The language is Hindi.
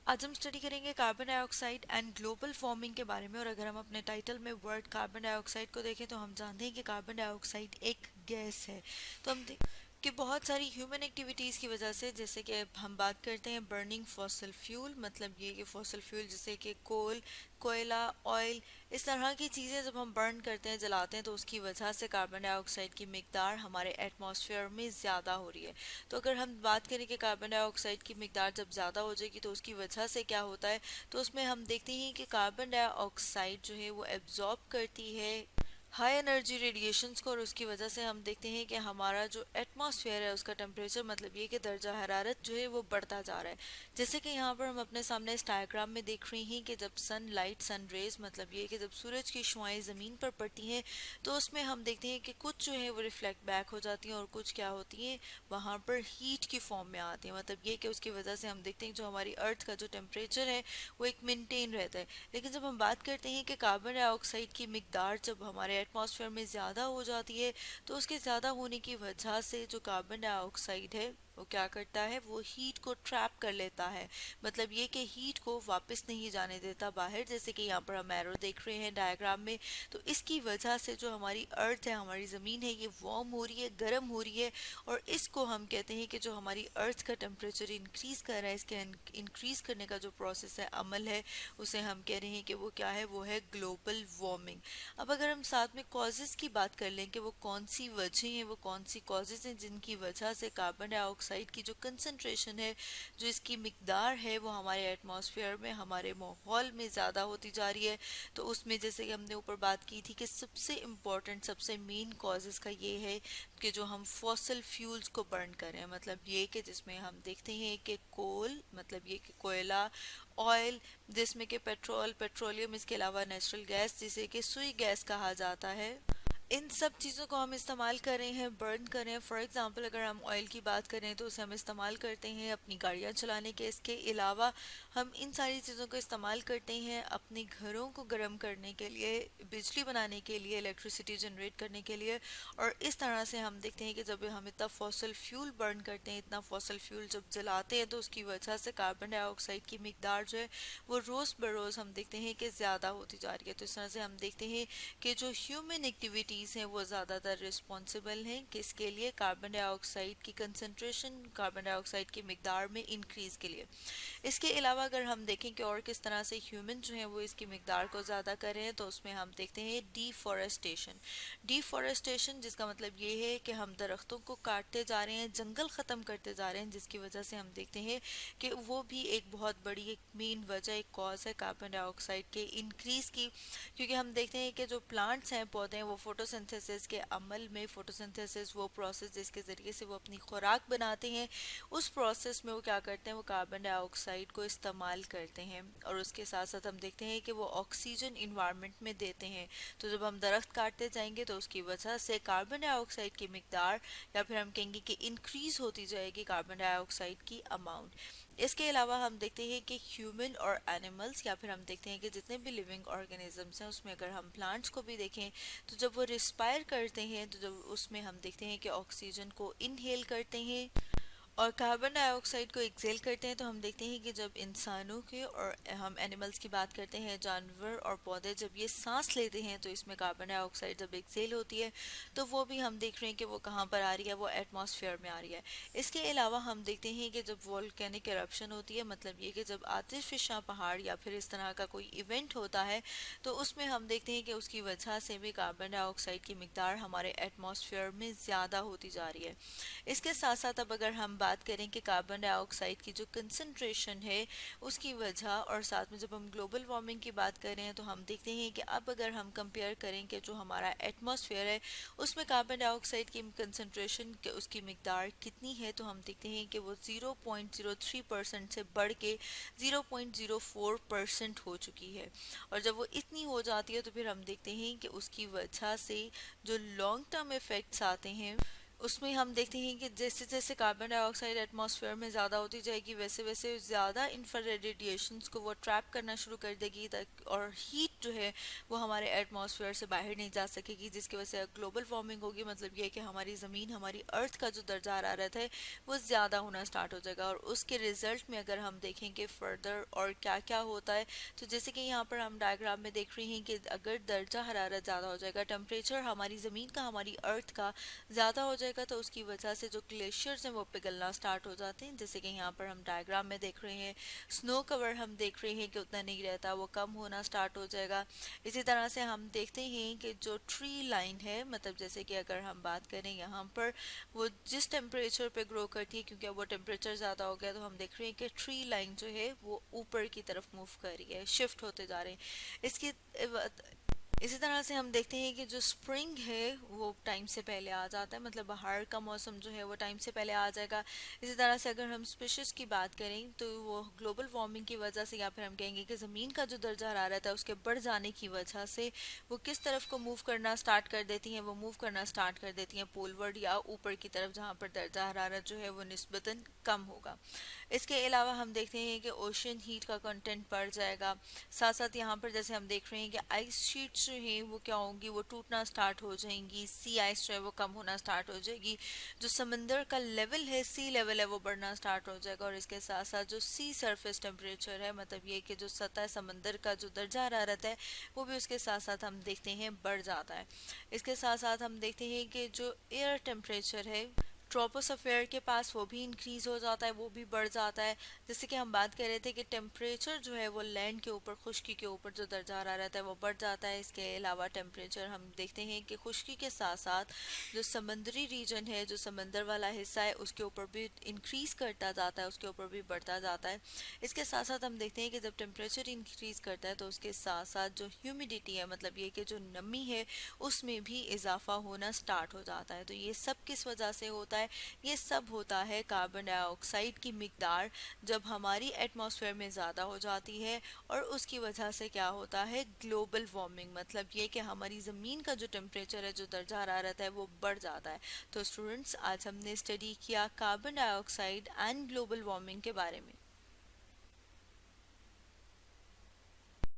आज हम स्टडी करेंगे carbon dioxide and global warming के बारे में। और अगर हम अपने टाइटल में वर्ड कार्बन डाइऑक्साइड को देखें तो हम जानते हैं कि कार्बन डाइऑक्साइड एक गैस है। तो हम कि बहुत सारी ह्यूमन एक्टिविटीज़ की वजह से, जैसे कि हम बात करते हैं बर्निंग फॉसिल फ्यूल, मतलब ये कि फॉसिल फ्यूल जैसे कि कोल, कोयला, ऑयल, इस तरह की चीज़ें जब हम बर्न करते हैं, जलाते हैं, तो उसकी वजह से कार्बन डाइऑक्साइड की मिकदार हमारे एटमॉस्फेयर में ज़्यादा हो रही है। तो अगर हम बात करें कि कार्बन डाइऑक्साइड की मिकदार जब ज़्यादा हो जाएगी तो उसकी वजह से क्या होता है, तो उसमें हम देखते हैं कि कार्बन डाइऑक्साइड जो है वो एब्जॉर्ब करती है हाई एनर्जी रेडिएशंस को, और उसकी वजह से हम देखते हैं कि हमारा जो एटमॉस्फेयर है उसका टेम्परेचर, मतलब ये कि दर्जा हरारत जो है वो बढ़ता जा रहा है। जैसे कि यहाँ पर हम अपने सामने इस डायग्राम में देख रहे हैं कि जब सन लाइट, सन रेज, मतलब ये कि जब सूरज की शुआएं ज़मीन पर पड़ती हैं तो उसमें हम देखते हैं कि कुछ जो है वो रिफ्लेक्ट बैक हो जाती हैं और कुछ क्या होती हैं, वहाँ पर हीट की फॉर्म में आती हैं। मतलब ये कि उसकी वजह से हम देखते हैं जो हमारी अर्थ का जो टेम्परेचर है वो एक मेंटेन रहता है। लेकिन जब हम बात करते हैं कि कार्बन डाइऑक्साइड की मिकदार जब हमारे एटमॉस्फेयर में ज़्यादा हो जाती है, तो उसके ज़्यादा होने की वजह से जो कार्बन डाइऑक्साइड है वो क्या करता है, वो हीट को ट्रैप कर लेता है। मतलब ये कि हीट को वापस नहीं जाने देता बाहर, जैसे कि यहाँ पर हम एरो देख रहे हैं डायग्राम में। तो इसकी वजह से जो हमारी अर्थ है, हमारी ज़मीन है, ये वार्म हो रही है, गर्म हो रही है। और इसको हम कहते हैं कि जो हमारी अर्थ का टेम्परेचर इंक्रीज कर रहा है, इसके इंक्रीज करने का जो प्रोसेस है, अमल है, उसे हम कह रहे हैं कि वो क्या है, वो है ग्लोबल वार्मिंग। अब अगर हम साथ में कॉजेज़ की बात कर लें कि वो कौन सी वजह हैं, वो कौन सी कॉजेज़ हैं जिनकी वजह से कार्बन डाइऑक्साइड की जो कंसंट्रेशन है, जो इसकी मिकदार है, वो हमारे एटमॉस्फेयर में, हमारे माहौल में ज़्यादा होती जा रही है। तो उसमें जैसे कि हमने ऊपर बात की थी कि सबसे इम्पॉर्टेंट, सबसे मेन कॉजेज़ का ये है कि जो हम फॉसल फ्यूल्स को बर्न करें, मतलब ये कि जिसमें हम देखते हैं कि कोल, मतलब ये कि कोयला, ऑयल, जिसमें कि पेट्रोल, पेट्रोलियम, इसके अलावा नेचुरल गैस जिसे कि सुई गैस कहा जाता है, इन सब चीज़ों को हम इस्तेमाल कर रहे हैं, बर्न कर रहे हैं। फॉर एग्जांपल अगर हम ऑयल की बात करें तो उसे हम इस्तेमाल करते हैं अपनी गाड़ियाँ चलाने के। इसके अलावा हम इन सारी चीज़ों को इस्तेमाल करते हैं अपने घरों को गर्म करने के लिए, बिजली बनाने के लिए, इलेक्ट्रिसिटी जनरेट करने के लिए। और इस तरह से हम देखते हैं कि जब हम इतना फॉसल फ्यूल बर्न करते हैं, इतना फॉसल फ्यूल जब जलाते हैं, तो उसकी वजह से कार्बन डाइऑक्साइड की मिकदार जो है वो रोज़ बरोज़ हम देखते हैं कि ज़्यादा होती जा रही है। तो इस तरह से हम देखते हैं कि जो ह्यूमन एक्टिविटीज़ हैं वो ज़्यादातर रिस्पॉन्सिबल हैं किसके लिए, कार्बन डाइऑक्साइड की कंसंट्रेशन, कार्बन डाइऑक्साइड की मिकदार में इंक्रीज़ के लिए। इसके अलावा अगर हम देखें कि और किस तरह से ह्यूमन जो है वो इसकी मिकदार को ज़्यादा कर रहे हैं, तो उसमें हम देखते हैं डिफॉरेस्टेशन। डिफॉरेस्टेशन जिसका मतलब ये है कि हम दरख्तों को काटते जा रहे हैं, जंगल ख़त्म करते जा रहे हैं, जिसकी वजह से हम देखते हैं कि वो भी एक बहुत बड़ी, एक मेन वजह, एक कॉज है कार्बन डाइऑक्साइड के इंक्रीज़ की। क्योंकि हम देखते हैं कि जो प्लांट्स हैं, पौधे हैं, वो फोटोसिंथेसिस के अमल में, फोटोसिंथेसिस वो प्रोसेस जिसके ज़रिए से वो अपनी खुराक बनाते हैं, उस प्रोसेस में वो क्या करते हैं, वो कार्बन डाइऑक्साइड को इस्तेमाल करते हैं। और उसके साथ साथ हम देखते हैं कि वो ऑक्सीजन इन्वायरमेंट में देते हैं। तो जब हम दरख्त काटते जाएंगे तो उसकी वजह से कार्बन डाइऑक्साइड की मिकदार, या फिर हम कहेंगे कि इंक्रीज होती जाएगी कार्बन डाइऑक्साइड की अमाउंट। इसके अलावा हम देखते हैं कि ह्यूमन और एनिमल्स, या फिर हम देखते हैं कि जितने भी लिविंग ऑर्गेनिजम्स हैं उसमें अगर हम प्लांट्स को भी देखें, तो जब वो रिस्पायर करते हैं तो जब उसमें हम देखते हैं कि ऑक्सीजन को इनहेल करते हैं और कार्बन डाइऑक्साइड को एक्सेल करते हैं। तो हम देखते हैं कि जब इंसानों के और हम एनिमल्स की बात करते हैं, जानवर और पौधे जब ये सांस लेते हैं तो इसमें कार्बन डाइऑक्साइड जब एक्सेल होती है तो वो भी हम देख रहे हैं कि वो कहाँ पर आ रही है, वो एटमॉस्फेयर में आ रही है। इसके अलावा हम देखते हैं कि जब वोल्केनिक एरप्शन होती है, मतलब ये कि जब आतिशफिशा पहाड़ या फिर इस तरह का कोई इवेंट होता है, तो उसमें हम देखते हैं कि उसकी वजह से भी कार्बन डाइऑक्साइड की मिकदार हमारे एटमॉस्फेयर में ज़्यादा होती जा रही है। इसके साथ साथ अब अगर हम बात करें कि कार्बन डाइऑक्साइड की जो कंसंट्रेशन है उसकी वजह, और साथ में जब हम ग्लोबल वार्मिंग की बात कर रहे हैं, तो हम देखते हैं कि अब अगर हम कंपेयर करें कि जो हमारा एटमॉस्फेयर है उसमें कार्बन डाइऑक्साइड की कंसंट्रेशन, उसकी मिकदार कितनी है, तो हम देखते हैं कि वो 0.03% से बढ़ के 0.04% हो चुकी है। और जब वो इतनी हो जाती है तो फिर हम देखते हैं कि उसकी वजह से जो लॉन्ग टर्म इफ़ेक्ट्स आते हैं उसमें हम देखते हैं कि जैसे जैसे कार्बन डाइऑक्साइड एटमॉस्फेयर में ज़्यादा होती जाएगी वैसे वैसे ज़्यादा इंफ्रारेड रेडिएशंस को वो ट्रैप करना शुरू कर देगी और हीट जो है वो हमारे एटमॉस्फेयर से बाहर नहीं जा सकेगी, जिसकी वजह से ग्लोबल वार्मिंग होगी। मतलब ये है कि हमारी ज़मीन, हमारी अर्थ का जो दर्जा हरारत है वो ज़्यादा होना स्टार्ट हो जाएगा। और उसके रिजल्ट में अगर हम देखें कि फर्दर और क्या क्या होता है, तो जैसे कि यहाँ पर हम डायग्राम में देख रहे हैं कि अगर दर्जा हरारत ज़्यादा हो जाएगा, टेम्परेचर हमारी ज़मीन का, हमारी अर्थ का ज़्यादा हो जाएगा, तो उसकी वजह से जो ग्लेशियर्स हैं वो पिघलना स्टार्ट हो जाते हैं। जैसे कि यहाँ पर हम डायग्राम में देख रहे हैं, स्नो कवर हम देख रहे हैं कि उतना नहीं रहता, वो कम होना स्टार्ट हो जाएगा। इसी तरह से हम देखते हैं कि जो ट्री लाइन है, मतलब जैसे कि अगर हम बात करें यहाँ पर, वो जिस टेम्परेचर पे ग्रो करती है, क्योंकि अब वो टेम्परेचर ज़्यादा हो गया, तो हम देख रहे हैं कि ट्री लाइन जो है वो ऊपर की तरफ मूव कर रही है, शिफ्ट होते जा रहे हैं। इसकी इसी तरह से हम देखते हैं कि जो स्प्रिंग है वो टाइम से पहले आ जाता है, मतलब बाहर का मौसम जो है वो टाइम से पहले आ जाएगा। इसी तरह से अगर हम स्पीशीज की बात करें तो वो ग्लोबल वार्मिंग की वजह से, या फिर हम कहेंगे कि ज़मीन का जो दर्जा हरारत है उसके बढ़ जाने की वजह से वो किस तरफ को मूव करना स्टार्ट कर देती हैं, वो मूव करना स्टार्ट कर देती हैं पोलवर्ड या ऊपर की तरफ, जहाँ पर दर्जा हरारत जो है वो निस्बतन कम होगा। इसके अलावा हम देखते हैं कि ओशन हीट का कंटेंट बढ़ जाएगा। साथ साथ यहाँ पर जैसे हम देख रहे हैं कि आइस शीट्स जो हैं वो क्या होंगी, वो टूटना स्टार्ट हो जाएंगी, सी आइस जो है वो कम होना स्टार्ट हो जाएगी, जो समंदर का लेवल है, सी लेवल है, वो बढ़ना स्टार्ट हो जाएगा। और इसके साथ साथ जो सी सरफेस टेम्परेचर है, मतलब ये कि जो सतह समंदर का जो दर्जा हरारत है वो भी उसके साथ साथ हम देखते हैं बढ़ जाता है। इसके साथ साथ हम देखते हैं कि जो एयर टेम्परेचर है ट्रोपोस्फेयर के पास वो भी इंक्रीज हो जाता है, वो भी बढ़ जाता है। जैसे कि हम बात कर रहे थे कि टेम्परेचर जो है वो लैंड के ऊपर, खुश्की के ऊपर जो दर्जा हरारत रहता है वो बढ़ जाता है। इसके अलावा टेम्परेचर हम देखते हैं कि खुश्की के साथ साथ जो समुद्री रीजन है, जो समंदर वाला हिस्सा है, उसके ऊपर भी इंक्रीज करता जाता है, उसके ऊपर भी बढ़ता जाता है। इसके साथ साथ हम देखते हैं कि जब टेम्परेचर इंक्रीज करता है तो उसके साथ साथ जो ह्यूमिडिटी है, मतलब ये कि जो नमी है, उसमें भी इजाफा होना स्टार्ट हो जाता है। तो ये सब किस वजह से होता है? ये सब होता है कार्बन डाइऑक्साइड की मिकदार जब हमारी एटमॉस्फेयर में ज़्यादा हो जाती है, और उसकी वजह से क्या होता है, ग्लोबल वार्मिंग। मतलब ये कि हमारी ज़मीन का जो टेम्परेचर है, जो दर्जा हरारत है, वो बढ़ जाता है। तो स्टूडेंट्स, आज हमने स्टडी किया carbon dioxide and global warming के बारे में।